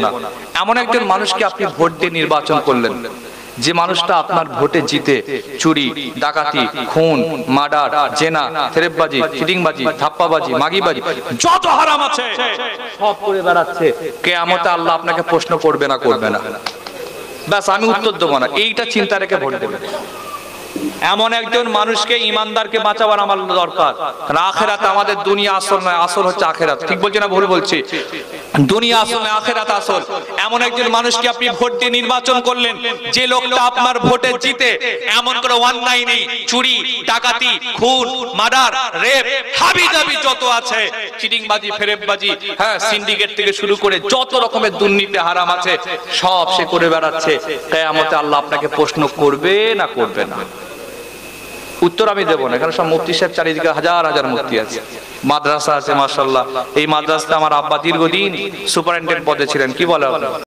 না। এমন একজন মানুষকে আপনি ভোট দিয়ে নির্বাচন করলেন, যে মানুষটা আপনার ভোটে জিতে চুরি, ডাকাতি, খুন, মার্ডার, জেনা, থেরেববাজি, চিটিংবাজি, ধাপ্পাবাজি, মাগিবাজি, যত হারাম আছে সব করে বেড়াচ্ছে। কিয়ামতে আল্লাহ আপনাকে প্রশ্ন করবে না করবে না? ব্যাস, আমি উত্তর দেবো না, এইটা চিন্তা রেখে ভোট দেবেন। এমন একজন মানুষকে, ইমানদারকে বাঁচাবার আমার দরকার। কারণ আখেরাত আমাদের দুনিয়া আসল নয়, আসল হচ্ছে আখেরাত। ঠিক বলছি না ভুল বলছি? দুনিয়া আসল নয়, আখেরাত আসল। এমন একজন মানুষকে আপনি ভোট দিয়ে নির্বাচন করলেন, যে লোকটা আপনার ভোটে জিতে এমন করে অন্যায় নেই, চুরি, ডাকাতি, খুন, মার্ডার, রেপ, হাবিজাবি যত আছে, চিটিংবাজি, ফেরেববাজি, হ্যাঁ, সিন্ডিকেট থেকে শুরু করে যত রকমের দুর্নীতি হারাম আছে সব সে করে বেড়াচ্ছে। কিয়ামতে আল্লাহ আপনাকে প্রশ্ন করবে না করবে না? উত্তর আমি দেবো না। এখানে সব মুফতি সাহেব, চারিদিকে হাজার হাজার মুফতি আছে, মাদ্রাসা আছে মাশাআল্লাহ। এই মাদ্রাসাতে আমার আব্বা দীর্ঘদিন সুপারিনটেন্ডেন্ট পদে ছিলেন। কি বলে?